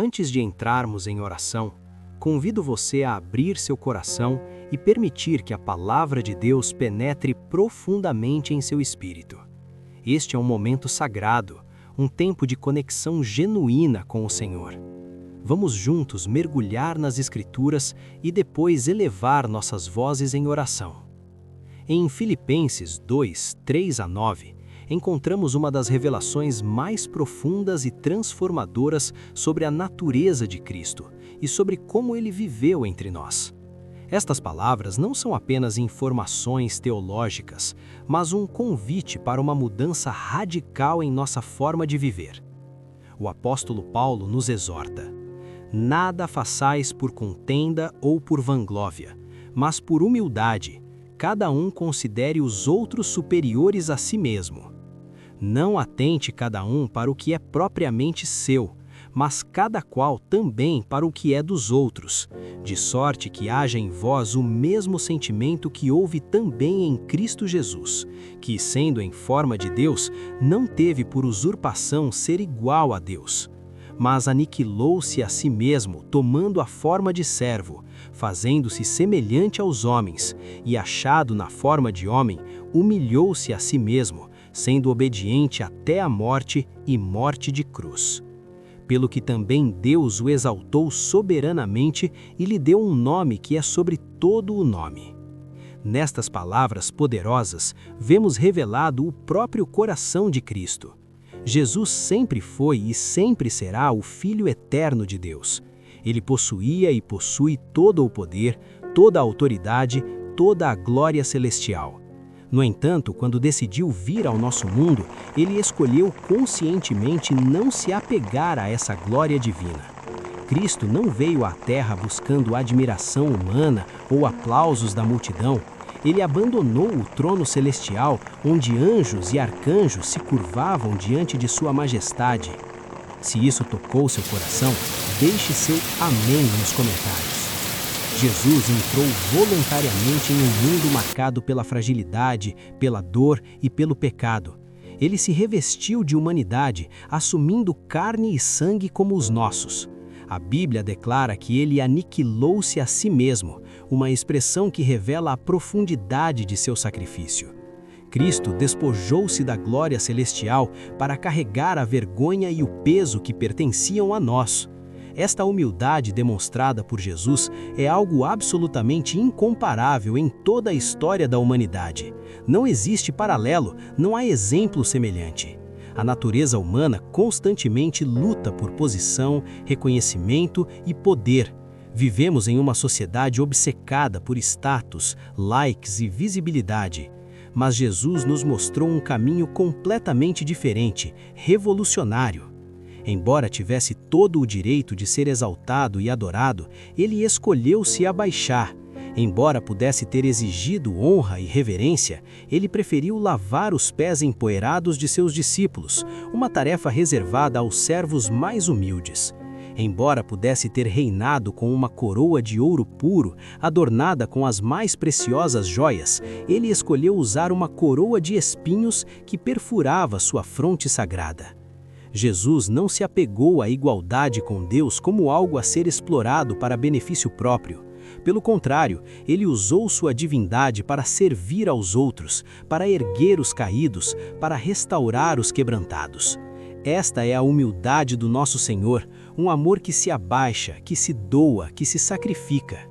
Antes de entrarmos em oração, convido você a abrir seu coração e permitir que a palavra de Deus penetre profundamente em seu espírito. Este é um momento sagrado, um tempo de conexão genuína com o Senhor. Vamos juntos mergulhar nas Escrituras e depois elevar nossas vozes em oração. Em Filipenses 2, 3-9, encontramos uma das revelações mais profundas e transformadoras sobre a natureza de Cristo e sobre como ele viveu entre nós. Estas palavras não são apenas informações teológicas, mas um convite para uma mudança radical em nossa forma de viver. O apóstolo Paulo nos exorta: nada façais por contenda ou por vanglória, mas por humildade, cada um considere os outros superiores a si mesmo. Não atente cada um para o que é propriamente seu, mas cada qual também para o que é dos outros, de sorte que haja em vós o mesmo sentimento que houve também em Cristo Jesus, que, sendo em forma de Deus, não teve por usurpação ser igual a Deus, mas aniquilou-se a si mesmo, tomando a forma de servo, fazendo-se semelhante aos homens, e achado na forma de homem, humilhou-se a si mesmo, sendo obediente até a morte e morte de cruz. Pelo que também Deus o exaltou soberanamente e lhe deu um nome que é sobre todo o nome. Nestas palavras poderosas, vemos revelado o próprio coração de Cristo. Jesus sempre foi e sempre será o Filho eterno de Deus. Ele possuía e possui todo o poder, toda a autoridade, toda a glória celestial. No entanto, quando decidiu vir ao nosso mundo, ele escolheu conscientemente não se apegar a essa glória divina. Cristo não veio à Terra buscando admiração humana ou aplausos da multidão. Ele abandonou o trono celestial, onde anjos e arcanjos se curvavam diante de sua majestade. Se isso tocou seu coração, deixe seu amém nos comentários. Jesus entrou voluntariamente em um mundo marcado pela fragilidade, pela dor e pelo pecado. Ele se revestiu de humanidade, assumindo carne e sangue como os nossos. A Bíblia declara que ele aniquilou-se a si mesmo, uma expressão que revela a profundidade de seu sacrifício. Cristo despojou-se da glória celestial para carregar a vergonha e o peso que pertenciam a nós. Esta humildade demonstrada por Jesus é algo absolutamente incomparável em toda a história da humanidade. Não existe paralelo, não há exemplo semelhante. A natureza humana constantemente luta por posição, reconhecimento e poder. Vivemos em uma sociedade obcecada por status, likes e visibilidade. Mas Jesus nos mostrou um caminho completamente diferente, revolucionário. Embora tivesse todo o direito de ser exaltado e adorado, ele escolheu se abaixar. Embora pudesse ter exigido honra e reverência, ele preferiu lavar os pés empoeirados de seus discípulos, uma tarefa reservada aos servos mais humildes. Embora pudesse ter reinado com uma coroa de ouro puro, adornada com as mais preciosas joias, ele escolheu usar uma coroa de espinhos que perfurava sua fronte sagrada. Jesus não se apegou à igualdade com Deus como algo a ser explorado para benefício próprio. Pelo contrário, ele usou sua divindade para servir aos outros, para erguer os caídos, para restaurar os quebrantados. Esta é a humildade do nosso Senhor, um amor que se abaixa, que se doa, que se sacrifica.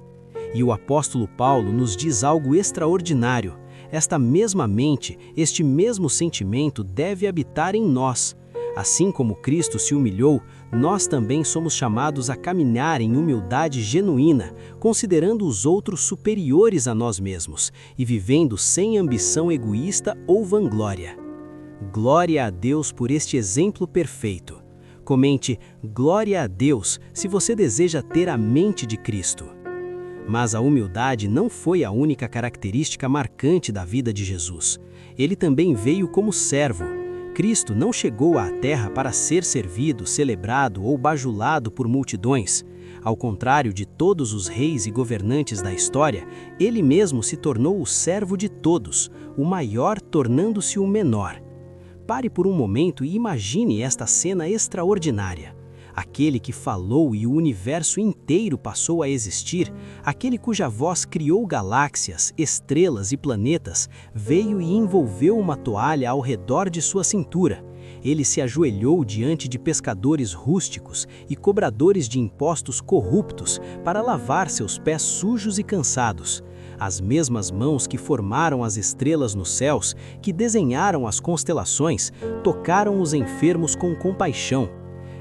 E o apóstolo Paulo nos diz algo extraordinário. Esta mesma mente, este mesmo sentimento deve habitar em nós. Assim como Cristo se humilhou, nós também somos chamados a caminhar em humildade genuína, considerando os outros superiores a nós mesmos e vivendo sem ambição egoísta ou vanglória. Glória a Deus por este exemplo perfeito. Comente "Glória a Deus" se você deseja ter a mente de Cristo. Mas a humildade não foi a única característica marcante da vida de Jesus. Ele também veio como servo. Cristo não chegou à Terra para ser servido, celebrado ou bajulado por multidões. Ao contrário de todos os reis e governantes da história, ele mesmo se tornou o servo de todos, o maior tornando-se o menor. Pare por um momento e imagine esta cena extraordinária. aquele que falou e o universo inteiro passou a existir, aquele cuja voz criou galáxias, estrelas e planetas, veio e envolveu uma toalha ao redor de sua cintura. Ele se ajoelhou diante de pescadores rústicos e cobradores de impostos corruptos para lavar seus pés sujos e cansados. As mesmas mãos que formaram as estrelas nos céus, que desenharam as constelações, tocaram os enfermos com compaixão.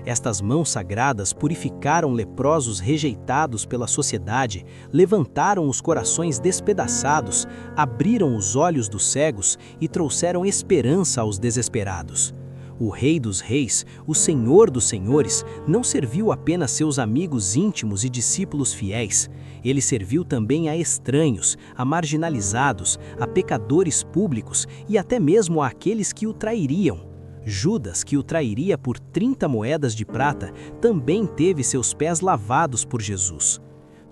Estas mãos sagradas purificaram leprosos rejeitados pela sociedade, levantaram os corações despedaçados, abriram os olhos dos cegos e trouxeram esperança aos desesperados. O Rei dos Reis, o Senhor dos Senhores, não serviu apenas seus amigos íntimos e discípulos fiéis. Ele serviu também a estranhos, a marginalizados, a pecadores públicos e até mesmo àqueles que o trairiam. Judas, que o trairia por 30 moedas de prata, também teve seus pés lavados por Jesus.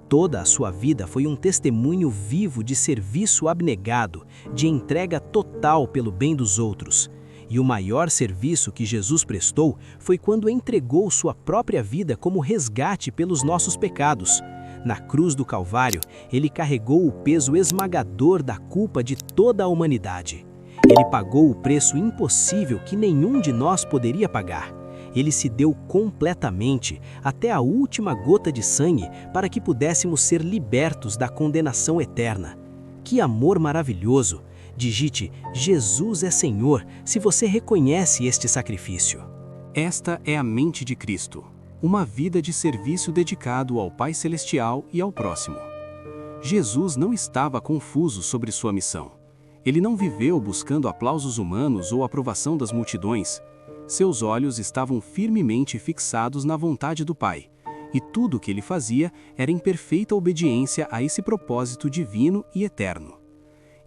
Toda a sua vida foi um testemunho vivo de serviço abnegado, de entrega total pelo bem dos outros. E o maior serviço que Jesus prestou foi quando entregou sua própria vida como resgate pelos nossos pecados. Na cruz do Calvário, ele carregou o peso esmagador da culpa de toda a humanidade. Ele pagou o preço impossível que nenhum de nós poderia pagar. Ele se deu completamente, até a última gota de sangue, para que pudéssemos ser libertos da condenação eterna. Que amor maravilhoso! Digite Jesus é Senhor se você reconhece este sacrifício. Esta é a mente de Cristo, uma vida de serviço dedicado ao Pai Celestial e ao próximo. Jesus não estava confuso sobre sua missão. Ele não viveu buscando aplausos humanos ou aprovação das multidões. Seus olhos estavam firmemente fixados na vontade do Pai, e tudo o que ele fazia era em perfeita obediência a esse propósito divino e eterno.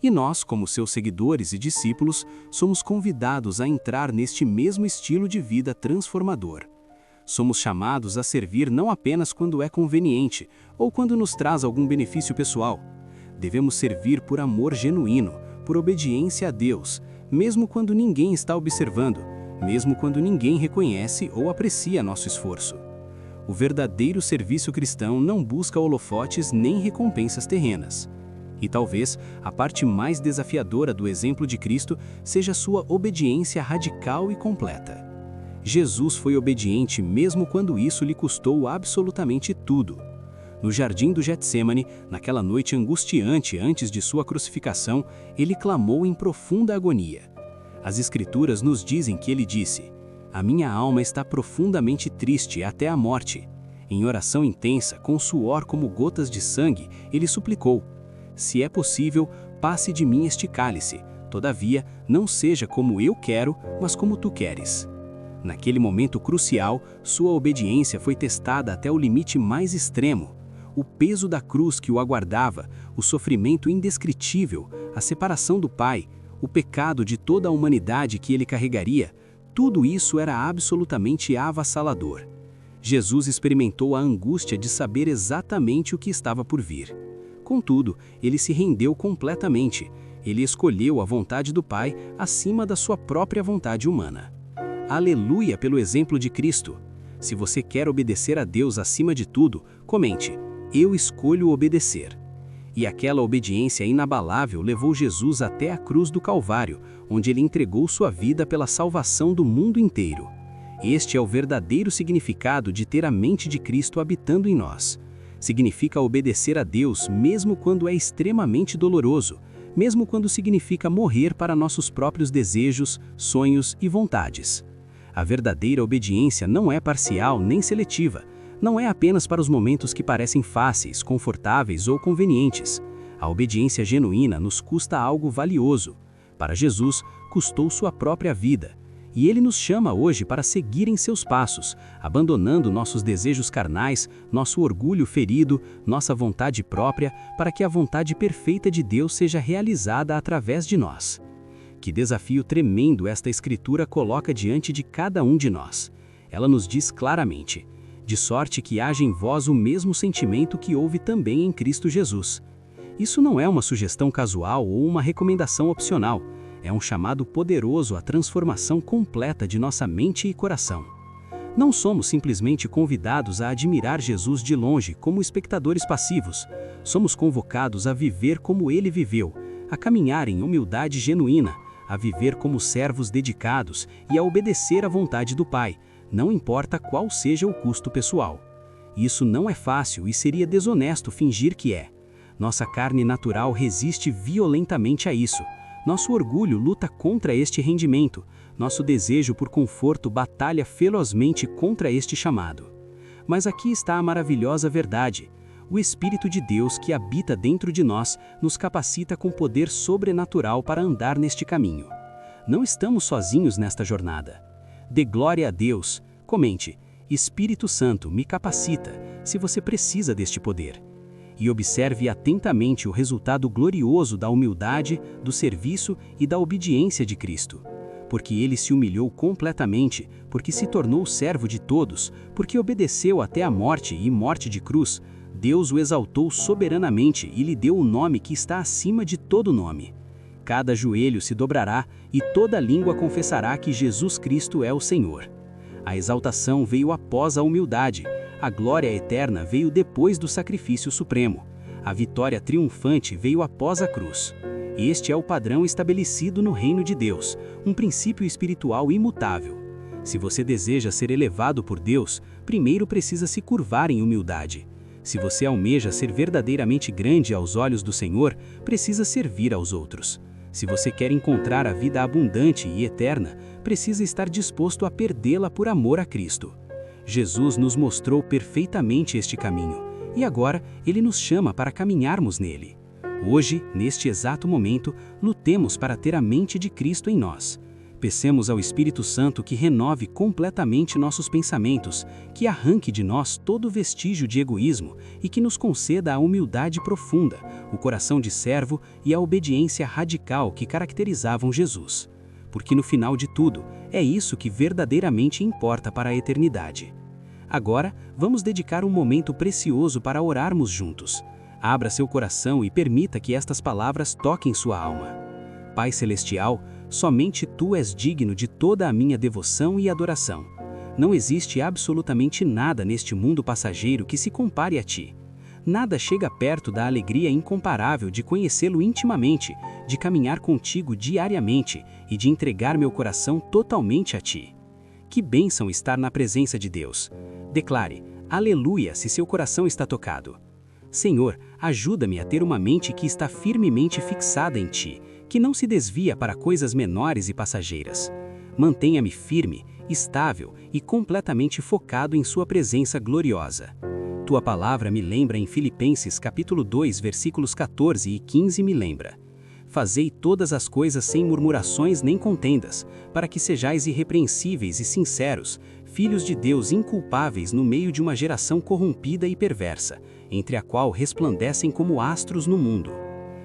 E nós, como seus seguidores e discípulos, somos convidados a entrar neste mesmo estilo de vida transformador. Somos chamados a servir não apenas quando é conveniente ou quando nos traz algum benefício pessoal. Devemos servir por amor genuíno, por obediência a Deus, mesmo quando ninguém está observando, mesmo quando ninguém reconhece ou aprecia nosso esforço. O verdadeiro serviço cristão não busca holofotes nem recompensas terrenas. E talvez a parte mais desafiadora do exemplo de Cristo seja sua obediência radical e completa. Jesus foi obediente mesmo quando isso lhe custou absolutamente tudo. No jardim do Getsêmani, naquela noite angustiante antes de sua crucificação, ele clamou em profunda agonia. As Escrituras nos dizem que ele disse: "A minha alma está profundamente triste até a morte." Em oração intensa, com suor como gotas de sangue, ele suplicou: "Se é possível, passe de mim este cálice, todavia, não seja como eu quero, mas como tu queres." Naquele momento crucial, sua obediência foi testada até o limite mais extremo. O peso da cruz que o aguardava, o sofrimento indescritível, a separação do Pai, o pecado de toda a humanidade que ele carregaria, tudo isso era absolutamente avassalador. Jesus experimentou a angústia de saber exatamente o que estava por vir. Contudo, ele se rendeu completamente. Ele escolheu a vontade do Pai acima da sua própria vontade humana. Aleluia pelo exemplo de Cristo! Se você quer obedecer a Deus acima de tudo, comente: "Eu escolho obedecer." E aquela obediência inabalável levou Jesus até a cruz do Calvário, onde ele entregou sua vida pela salvação do mundo inteiro. Este é o verdadeiro significado de ter a mente de Cristo habitando em nós. Significa obedecer a Deus mesmo quando é extremamente doloroso, mesmo quando significa morrer para nossos próprios desejos, sonhos e vontades. A verdadeira obediência não é parcial nem seletiva, não é apenas para os momentos que parecem fáceis, confortáveis ou convenientes. A obediência genuína nos custa algo valioso. Para Jesus, custou sua própria vida. E ele nos chama hoje para seguir em seus passos, abandonando nossos desejos carnais, nosso orgulho ferido, nossa vontade própria, para que a vontade perfeita de Deus seja realizada através de nós. Que desafio tremendo esta Escritura coloca diante de cada um de nós. Ela nos diz claramente: "De sorte que haja em vós o mesmo sentimento que houve também em Cristo Jesus." Isso não é uma sugestão casual ou uma recomendação opcional. É um chamado poderoso à transformação completa de nossa mente e coração. Não somos simplesmente convidados a admirar Jesus de longe como espectadores passivos. Somos convocados a viver como ele viveu, a caminhar em humildade genuína, a viver como servos dedicados e a obedecer à vontade do Pai, não importa qual seja o custo pessoal. Isso não é fácil e seria desonesto fingir que é. Nossa carne natural resiste violentamente a isso. Nosso orgulho luta contra este rendimento. Nosso desejo por conforto batalha ferozmente contra este chamado. Mas aqui está a maravilhosa verdade. O Espírito de Deus que habita dentro de nós nos capacita com poder sobrenatural para andar neste caminho. Não estamos sozinhos nesta jornada. Dê glória a Deus. Comente: Espírito Santo, me capacita, se você precisa deste poder. E observe atentamente o resultado glorioso da humildade, do serviço e da obediência de Cristo. Porque ele se humilhou completamente, porque se tornou servo de todos, porque obedeceu até a morte e morte de cruz, Deus o exaltou soberanamente e lhe deu o nome que está acima de todo nome. Cada joelho se dobrará e toda língua confessará que Jesus Cristo é o Senhor. A exaltação veio após a humildade, a glória eterna veio depois do sacrifício supremo, a vitória triunfante veio após a cruz. Este é o padrão estabelecido no reino de Deus, um princípio espiritual imutável. Se você deseja ser elevado por Deus, primeiro precisa se curvar em humildade. Se você almeja ser verdadeiramente grande aos olhos do Senhor, precisa servir aos outros. Se você quer encontrar a vida abundante e eterna, precisa estar disposto a perdê-la por amor a Cristo. Jesus nos mostrou perfeitamente este caminho, e agora ele nos chama para caminharmos nele. Hoje, neste exato momento, lutemos para ter a mente de Cristo em nós. Peçamos ao Espírito Santo que renove completamente nossos pensamentos, que arranque de nós todo vestígio de egoísmo e que nos conceda a humildade profunda, o coração de servo e a obediência radical que caracterizavam Jesus. Porque no final de tudo, é isso que verdadeiramente importa para a eternidade. Agora, vamos dedicar um momento precioso para orarmos juntos. Abra seu coração e permita que estas palavras toquem sua alma. Pai Celestial, somente Tu és digno de toda a minha devoção e adoração. Não existe absolutamente nada neste mundo passageiro que se compare a Ti. Nada chega perto da alegria incomparável de conhecê-lo intimamente, de caminhar contigo diariamente e de entregar meu coração totalmente a Ti. Que bênção estar na presença de Deus. Declare: aleluia, se seu coração está tocado. Senhor, ajuda-me a ter uma mente que está firmemente fixada em Ti, que não se desvia para coisas menores e passageiras. Mantenha-me firme, estável e completamente focado em Sua presença gloriosa. Tua palavra me lembra em Filipenses capítulo 2, versículos 14 e 15 me lembra: fazei todas as coisas sem murmurações nem contendas, para que sejais irrepreensíveis e sinceros, filhos de Deus inculpáveis no meio de uma geração corrompida e perversa, entre a qual resplandecem como astros no mundo.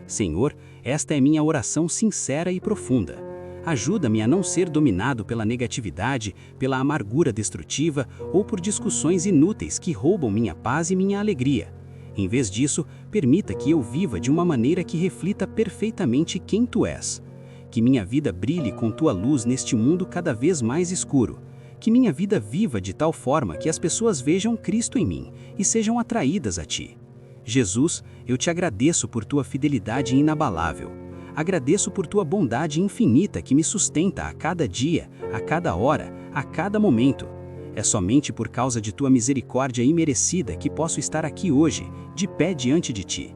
Senhor, esta é minha oração sincera e profunda. Ajuda-me a não ser dominado pela negatividade, pela amargura destrutiva ou por discussões inúteis que roubam minha paz e minha alegria. Em vez disso, permita que eu viva de uma maneira que reflita perfeitamente quem Tu és. Que minha vida brilhe com Tua luz neste mundo cada vez mais escuro. Que minha vida viva de tal forma que as pessoas vejam Cristo em mim e sejam atraídas a Ti. Jesus, eu Te agradeço por Tua fidelidade inabalável. Agradeço por Tua bondade infinita que me sustenta a cada dia, a cada hora, a cada momento. É somente por causa de Tua misericórdia imerecida que posso estar aqui hoje, de pé diante de Ti.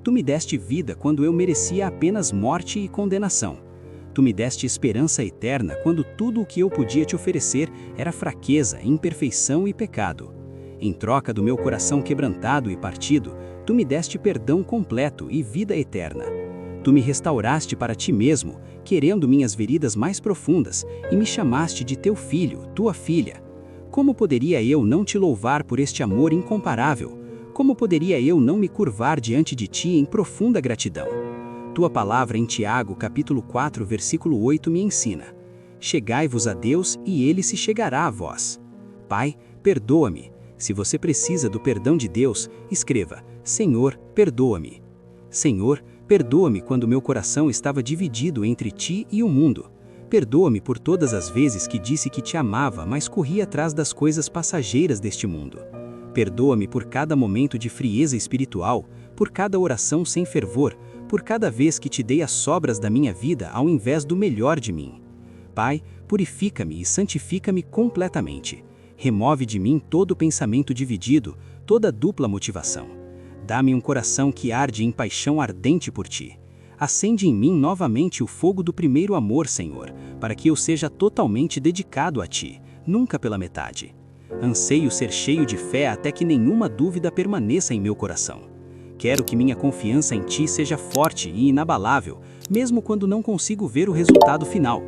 Tu me deste vida quando eu merecia apenas morte e condenação. Tu me deste esperança eterna quando tudo o que eu podia Te oferecer era fraqueza, imperfeição e pecado. Em troca do meu coração quebrantado e partido, Tu me deste perdão completo e vida eterna. Tu me restauraste para Ti mesmo, querendo minhas feridas mais profundas, e me chamaste de Teu filho, Tua filha. Como poderia eu não Te louvar por este amor incomparável? Como poderia eu não me curvar diante de Ti em profunda gratidão? Tua palavra em Tiago, capítulo 4, versículo 8 me ensina: chegai-vos a Deus e Ele se chegará a vós. Pai, perdoa-me. Se você precisa do perdão de Deus, escreva: Senhor, perdoa-me. Senhor, perdoa-me quando meu coração estava dividido entre Ti e o mundo. Perdoa-me por todas as vezes que disse que te amava, mas corri atrás das coisas passageiras deste mundo. Perdoa-me por cada momento de frieza espiritual, por cada oração sem fervor, por cada vez que te dei as sobras da minha vida ao invés do melhor de mim. Pai, purifica-me e santifica-me completamente. Remove de mim todo pensamento dividido, toda dupla motivação. Dá-me um coração que arde em paixão ardente por ti. Acende em mim novamente o fogo do primeiro amor, Senhor, para que eu seja totalmente dedicado a ti, nunca pela metade. Anseio ser cheio de fé até que nenhuma dúvida permaneça em meu coração. Quero que minha confiança em ti seja forte e inabalável, mesmo quando não consigo ver o resultado final.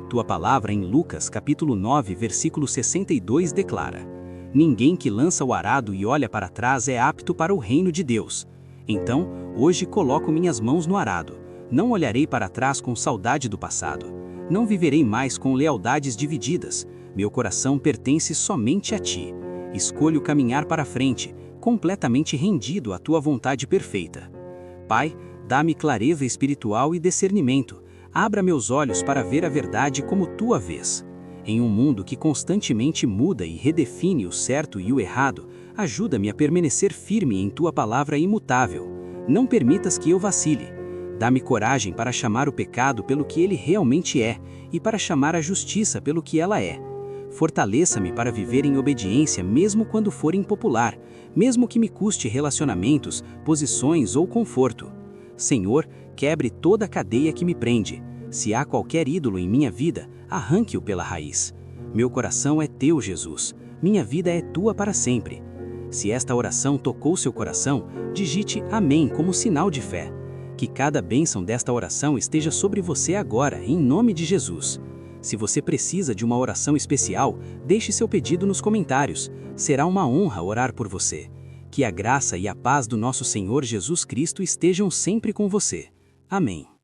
Tua palavra em Lucas, capítulo 9, versículo 62 declara: ninguém que lança o arado e olha para trás é apto para o reino de Deus. Então, hoje coloco minhas mãos no arado. Não olharei para trás com saudade do passado. Não viverei mais com lealdades divididas. Meu coração pertence somente a ti. Escolho caminhar para frente, completamente rendido à tua vontade perfeita. Pai, dá-me clareza espiritual e discernimento. Abra meus olhos para ver a verdade como tu a vês. Em um mundo que constantemente muda e redefine o certo e o errado, ajuda-me a permanecer firme em tua palavra imutável. Não permitas que eu vacile. Dá-me coragem para chamar o pecado pelo que ele realmente é e para chamar a justiça pelo que ela é. Fortaleça-me para viver em obediência mesmo quando for impopular, mesmo que me custe relacionamentos, posições ou conforto. Senhor, quebre toda a cadeia que me prende. Se há qualquer ídolo em minha vida, arranque-o pela raiz. Meu coração é teu, Jesus. Minha vida é tua para sempre. Se esta oração tocou seu coração, digite amém como sinal de fé. Que cada bênção desta oração esteja sobre você agora, em nome de Jesus. Se você precisa de uma oração especial, deixe seu pedido nos comentários. Será uma honra orar por você. Que a graça e a paz do nosso Senhor Jesus Cristo estejam sempre com você. Amém.